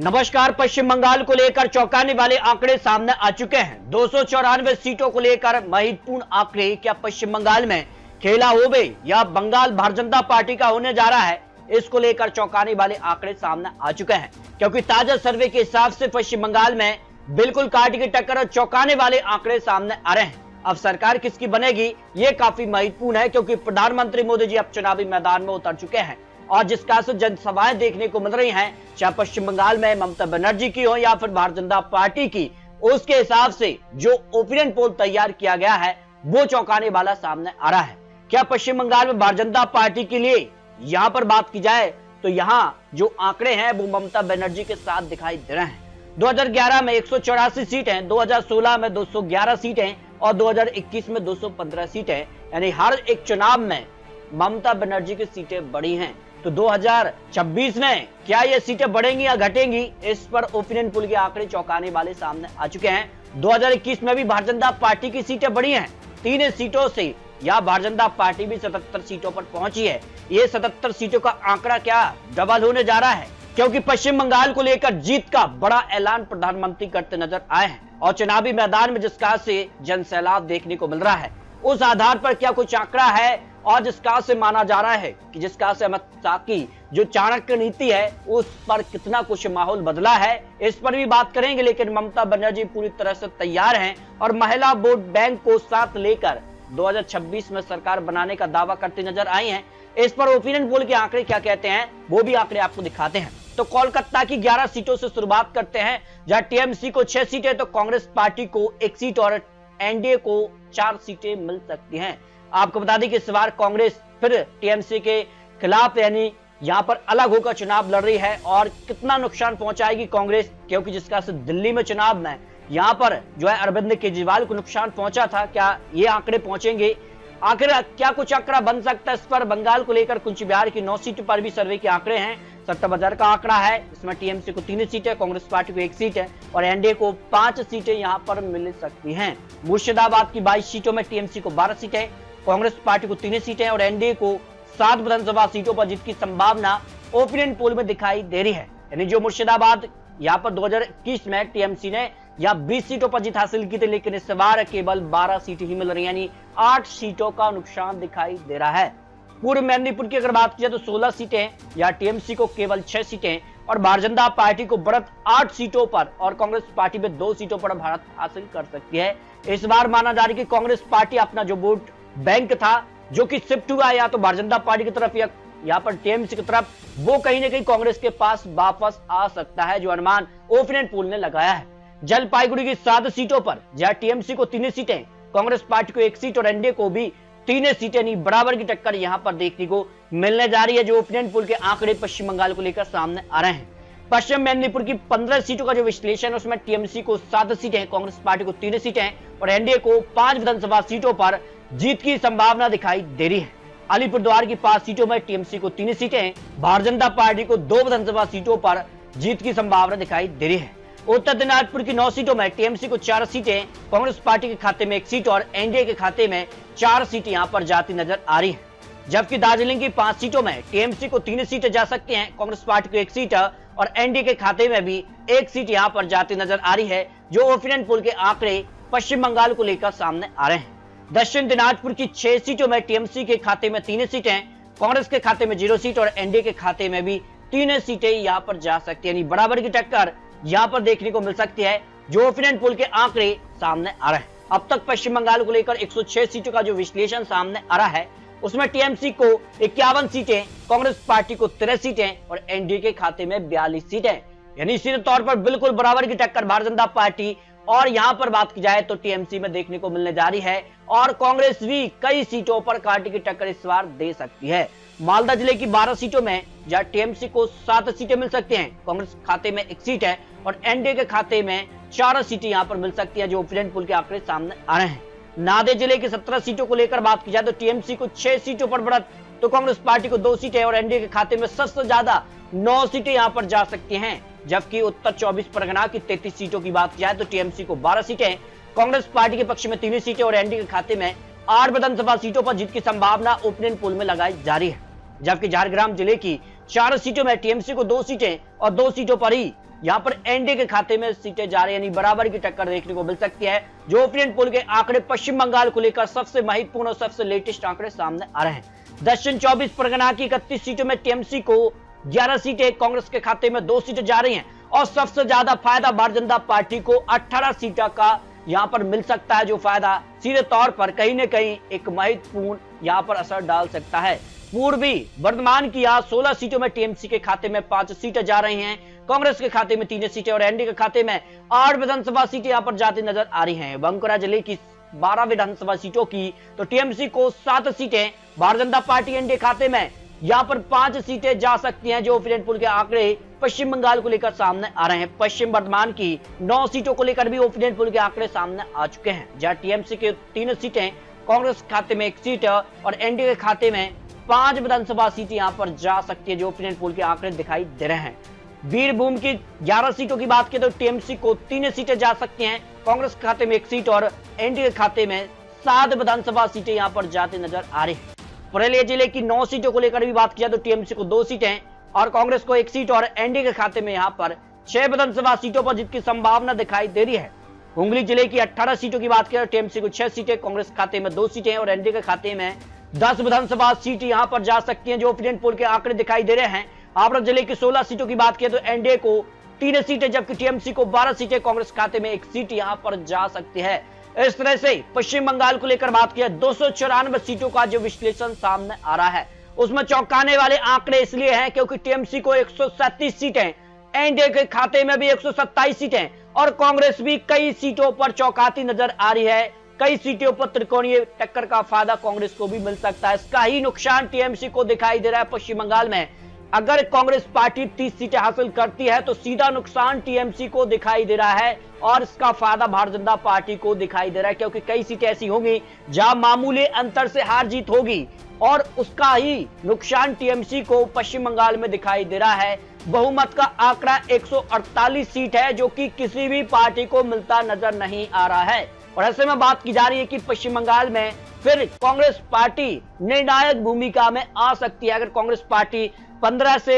नमस्कार। पश्चिम बंगाल को लेकर चौंकाने वाले आंकड़े सामने आ चुके हैं। 294 सीटों को लेकर महत्वपूर्ण आंकड़े। क्या पश्चिम बंगाल में खेला हो गई या बंगाल भारतीय जनता पार्टी का होने जा रहा है, इसको लेकर चौंकाने वाले आंकड़े सामने आ चुके हैं। क्योंकि ताजा सर्वे के हिसाब से पश्चिम बंगाल में बिल्कुल काट की टक्कर और चौंकाने वाले आंकड़े सामने आ रहे हैं। अब सरकार किसकी बनेगी ये काफी महत्वपूर्ण है, क्योंकि प्रधानमंत्री मोदी जी अब चुनावी मैदान में उतर चुके हैं और जिसका से जनसभाएं देखने को मिल रही हैं, चाहे पश्चिम बंगाल में ममता बनर्जी की हो या फिर भारतीय जनता पार्टी की, उसके हिसाब से जो ओपिनियन पोल तैयार किया गया है वो चौंकाने वाला सामने आ रहा है। क्या पश्चिम बंगाल में भारतीय जनता पार्टी के लिए यहां पर बात की जाए तो यहां जो आंकड़े हैं वो ममता बनर्जी के साथ दिखाई दे रहे हैं। 2011 में 184 सीटें, 2016 में 211 सीटें और 2021 में 215 सीटें, यानी हर एक चुनाव में ममता बनर्जी की सीटें बढ़ी हैं। तो 2026 में क्या ये सीटें बढ़ेंगी या घटेंगी, इस पर ओपिनियन पोल के आंकड़े चौंकाने वाले सामने आ चुके हैं। 2021 में भी भारतीय जनता पार्टी की सीटें बढ़ी हैं 3 सीटों से, या भारतीय जनता पार्टी भी 77 सीटों पर पहुंची है। ये 77 सीटों का आंकड़ा क्या डबल होने जा रहा है, क्योंकि पश्चिम बंगाल को लेकर जीत का बड़ा ऐलान प्रधानमंत्री करते नजर आए हैं और चुनावी मैदान में जिसका से जनसैलाब देखने को मिल रहा है, उस आधार पर क्या कुछ आंकड़ा है और जिसका से माना जा रहा है कि जिसका से अमित शाह की जो चाणक्य नीति है उस पर कितना कुछ माहौल बदला है, इस पर भी बात करेंगे। लेकिन ममता बनर्जी पूरी तरह से तैयार हैं और महिला वोट बैंक को साथ लेकर 2026 में सरकार बनाने का दावा करते नजर आई हैं। इस पर ओपिनियन पोल के आंकड़े क्या कहते हैं वो भी आंकड़े आपको दिखाते हैं। तो कोलकाता की 11 सीटों से शुरुआत करते हैं, जहां टीएमसी को 6 सीटें तो कांग्रेस पार्टी को 1 सीट और एनडीए को 4 सीटें मिल सकती हैं। आपको बता दें कि इस बार कांग्रेस फिर टीएमसी के खिलाफ यानी यहां पर अलग होकर चुनाव लड़ रही है और कितना नुकसान पहुंचाएगी कांग्रेस, क्योंकि जिसका से दिल्ली में चुनाव में यहां पर जो है अरविंद केजरीवाल को नुकसान पहुंचा था, क्या ये आंकड़े पहुंचेंगे, आखिर क्या कुछ आंकड़ा बन सकता है। इस पर बंगाल को लेकर कुछ बिहार की 9 सीट पर भी सर्वे के आंकड़े हैं। 70,000 का आंकड़ा है, इसमें टीएमसी को 3 सीटें, कांग्रेस पार्टी को 1 सीट है और एनडीए को 5 सीटें यहां पर मिल सकती हैं। मुर्शिदाबाद की 22 सीटों में टीएमसी को 12 सीटें, कांग्रेस पार्टी को 3 सीटें और एनडीए को 7 विधानसभा सीटों पर जीत की संभावना ओपिनियन पोल में दिखाई दे रही है। यानी जो मुर्शिदाबाद यहाँ पर 2021 में टीएमसी ने या 20 सीटों पर जीत हासिल की थी, लेकिन इस बार केवल 12 सीटें ही मिल रही, यानी 8 सीटों का नुकसान दिखाई दे रहा है। पूर्व मेदिनीपुर की अगर बात की जाए तो 16 सीटें, या टीएमसी को केवल 6 सीटें और भारतीय जनता पार्टी को बढ़त 8 सीटों पर और कांग्रेस पार्टी में 2 सीटों पर भारत हासिल कर सकती है। इस बार माना जा रहा है कि कांग्रेस पार्टी अपना जो वोट बैंक था जो कि शिफ्ट हुआ या तो भारतीय जनता पार्टी की तरफ या यहाँ पर टीएमसी की तरफ, वो कहीं ना कहीं कांग्रेस के पास वापस आ सकता है, जो अनुमान ओपिनियन पोल ने लगाया है। जलपाईगुड़ी की 7 सीटों पर जहां टीएमसी को 3 सीटें, कांग्रेस पार्टी को 1 सीट और एनडीए को भी 3 सीटें, नहीं बराबर की टक्कर यहां पर देखने को मिलने जा रही है। जो ओपिनियन पोल के आंकड़े पश्चिम बंगाल को लेकर सामने आ रहे हैं। पश्चिम मेदिनीपुर की 15 सीटों का जो विश्लेषण है उसमें टीएमसी को 7 सीटें, कांग्रेस पार्टी को 3 सीटें और एनडीए को 5 विधानसभा सीटों पर जीत की संभावना दिखाई दे रही है। अलीपुरद्वार की 5 सीटों में टीएमसी को 3 सीटें, भारतीय जनता पार्टी को 2 विधानसभा सीटों पर जीत की संभावना दिखाई दे रही है। उत्तर दिनाजपुर की 9 सीटों में टीएमसी को 4 सीटें, कांग्रेस पार्टी के खाते में 1 सीट और एनडीए के खाते में 4 सीटें यहां पर जाती नजर आ रही है। जबकि दार्जिलिंग की 5 सीटों में टीएमसी को 3 सीटें जा सकती हैं, कांग्रेस पार्टी को 1 सीट और एनडीए के खाते में भी 1 सीट यहां पर जाती नजर आ रही है। जो ओपिनियन पोल के आंकड़े पश्चिम बंगाल को लेकर सामने आ रहे हैं। दक्षिण दिनाजपुर की 6 सीटों में टीएमसी के खाते में 3 सीटें, कांग्रेस के खाते में 0 सीट और एनडीए के खाते में भी 3 सीटें यहां पर जा सकती है, यानी बराबर की टक्कर यहां पर देखने को मिल सकती है। जो ओपिनियन पोल के आंकड़े सामने आ रहे हैं। अब तक पश्चिम बंगाल को लेकर 106 सीटों का जो विश्लेषण सामने आ रहा है उसमें टीएमसी को 51 सीटें, कांग्रेस पार्टी को 13 सीटें और एनडीए के खाते में 42 सीटें, यानी सीधे तौर पर बिल्कुल बराबर की टक्कर भारतीय जनता पार्टी और यहां पर बात की जाए तो टीएमसी में देखने को मिलने जा रही है और कांग्रेस भी कई सीटों पर कांटे की टक्कर इस बार दे सकती है। मालदा जिले की 12 सीटों में जहां टीएमसी को 7 सीटें मिल सकती हैं, कांग्रेस खाते में 1 सीट है और एनडीए के खाते में 4 सीटें यहां पर मिल सकती है। जो ओपिनियन पोल के आंकड़े सामने आ रहे हैं। नांदेड़ जिले की 17 सीटों को लेकर बात की जाए तो टीएमसी को 6 सीटों पर बढ़त, तो कांग्रेस पार्टी को 2 सीटें और एनडीए के खाते में सबसे ज्यादा 9 सीटें यहां पर जा सकती हैं। जबकि उत्तर 24 परगना की 33 सीटों की बात की जाए तो टीएमसी को 12 सीटें, कांग्रेस पार्टी के पक्ष में 3 सीटें और एनडीए के खाते में 8 विधानसभा सीटों पर जीत की संभावना ओपिनियन पोल में लगाई जा रही है। जबकि झारग्राम जिले की 4 सीटों में टीएमसी को 2 सीटें और 2 सीटों पर ही यहाँ पर एनडीए के खाते में सीटें जा रही है, यानी बराबर की टक्कर देखने को मिल सकती है। जो ओपिनियन पोल के आंकड़े पश्चिम बंगाल को लेकर सबसे महत्वपूर्ण और सबसे लेटेस्ट आंकड़े सामने आ रहे हैं। दक्षिण 24 परगना की 31 सीटों में टीएमसी को 11 सीटें, कांग्रेस के खाते में 2 सीटें जा रही हैं और सबसे ज्यादा फायदा भारतीय जनता पार्टी को 18 सीटों का यहां पर मिल सकता है, जो फायदा सीधे तौर पर कहीं न कहीं एक महत्वपूर्ण यहां पर असर डाल सकता है। पूर्वी वर्धमान की यहां 16 सीटों में टीएमसी के खाते में 5 सीटें जा रही हैं, कांग्रेस के खाते में 3 सीटें और एनडीए के खाते में 8 विधानसभा सीटें यहां पर जाती नजर आ रही हैं। बांकुरा जिले की 12 विधानसभा सीटों की तो टीएमसी को 7 सीटें, भारतीय जनता पार्टी एनडीए खाते में यहां पर 5 सीटें जा सकती हैं, जो ओपिनियन पोल के आंकड़े पश्चिम बंगाल को लेकर सामने आ रहे हैं। पश्चिम वर्धमान की 9 सीटों को लेकर भी ओपिनियन पोल के आंकड़े सामने आ चुके हैं, जहां टीएमसी के 3 सीटें, कांग्रेस के खाते में 1 सीट और एनडीए के खाते में 5 विधानसभा सीटें यहां पर जा सकती है, जो ओपिनियन पोल के आंकड़े दिखाई दे रहे हैं। वीरभूम की 11 सीटों की बात की तो टीएमसी को 3 सीटें जा सकती हैं, कांग्रेस के खाते में 1 सीट और एनडीए के खाते में 7 विधानसभा सीटें यहां पर जाती नजर आ रही है। पुरुलिया जिले की 9 सीटों को लेकर भी बात किया तो टीएमसी को 2 सीटें और कांग्रेस को 1 सीट और एनडीए के खाते में यहां पर 6 विधानसभा सीटों पर जीत की संभावना दिखाई दे रही है। हुगली जिले की 18 सीटों की बात किया तो टीएमसी को 6 सीटें, कांग्रेस के खाते में 2 सीटें और एनडीए के खाते में 10 विधानसभा सीट यहां पर जा सकती हैं, जो ओपिनियन पोल के आंकड़े दिखाई दे रहे हैं। हावड़ा जिले की 16 सीटों की बात किया तो एनडीए को 3 सीटें जबकि टीएमसी को 12 सीटें, कांग्रेस खाते में 1 सीट यहां पर जा सकती है। इस तरह से पश्चिम बंगाल को लेकर बात किया 294 सीटों का जो विश्लेषण सामने आ रहा है, उसमें चौंकाने वाले आंकड़े इसलिए हैं क्योंकि टीएमसी को 137 सीटें, एनडीए के खाते में भी 127 सीटें और कांग्रेस भी कई सीटों पर चौंकाती नजर आ रही है। कई सीटों पर त्रिकोणीय टक्कर का फायदा कांग्रेस को भी मिल सकता है। इसका ही नुकसान टीएमसी को दिखाई दे रहा है पश्चिम बंगाल में। अगर कांग्रेस पार्टी 30 सीटें हासिल करती है तो सीधा नुकसान टीएमसी को दिखाई दे रहा है और इसका फायदा भारतीय जनता पार्टी को दिखाई दे रहा है, क्योंकि कई सीटें ऐसी होंगी जहां मामूली अंतर से हार जीत होगी और उसका ही नुकसान टीएमसी को पश्चिम बंगाल में दिखाई दे रहा है। बहुमत का आंकड़ा 148 सीट है, जो कि किसी भी पार्टी को मिलता नजर नहीं आ रहा है और ऐसे में बात की जा रही है कि पश्चिम बंगाल में फिर कांग्रेस पार्टी निर्णायक भूमिका में आ सकती है। अगर कांग्रेस पार्टी 15 से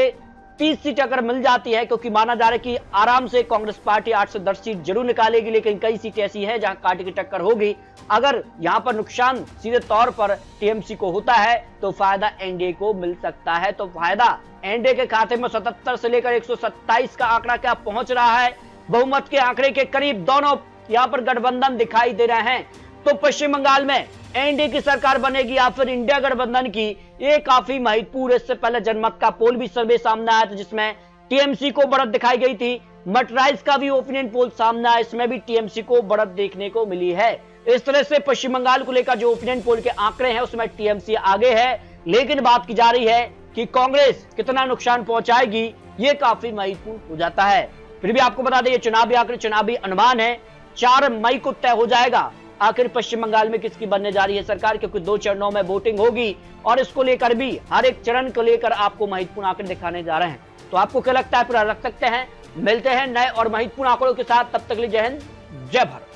30 सीट अगर मिल जाती है, क्योंकि माना जा रहा है कि आराम से कांग्रेस पार्टी 8 से 10 सीट जरूर निकालेगी, लेकिन कई सीटें ऐसी है जहां कांटे की टक्कर होगी। अगर यहां पर नुकसान सीधे तौर पर टीएमसी को होता है तो फायदा एनडीए को मिल सकता है। तो फायदा एनडीए के खाते में 77 से लेकर 127 का आंकड़ा क्या पहुंच रहा है। बहुमत के आंकड़े के करीब दोनों यहां पर गठबंधन दिखाई दे रहे हैं। तो पश्चिम बंगाल में एनडीए की सरकार बनेगी या फिर इंडिया गठबंधन की, ये काफी महत्वपूर्ण। इससे पहले जनमत का पोल भी सर्वे सामने आया था जिसमें टीएमसी को बढ़त दिखाई गई थी। मटराइज का भी ओपिनियन पोल सामने आया, इसमें भी टीएमसी को बढ़त देखने को मिली है। इस तरह से पश्चिम बंगाल को लेकर जो ओपिनियन पोल के आंकड़े हैं उसमें टीएमसी आगे है, लेकिन बात की जा रही है कि कांग्रेस कितना नुकसान पहुंचाएगी, ये काफी महत्वपूर्ण हो जाता है। फिर भी आपको बता दें, ये चुनावी आंकड़े, चुनावी अनुमान है। 4 मई को तय हो जाएगा आखिर पश्चिम बंगाल में किसकी बनने जा रही है सरकार, क्योंकि 2 चरणों में वोटिंग होगी और इसको लेकर भी हर एक चरण को लेकर आपको महत्वपूर्ण आंकड़े दिखाने जा रहे हैं। तो आपको क्या लगता है, पूरा रख सकते हैं। मिलते हैं नए और महत्वपूर्ण आंकड़ों के साथ, तब तक के लिए जय हिंद, जय भारत।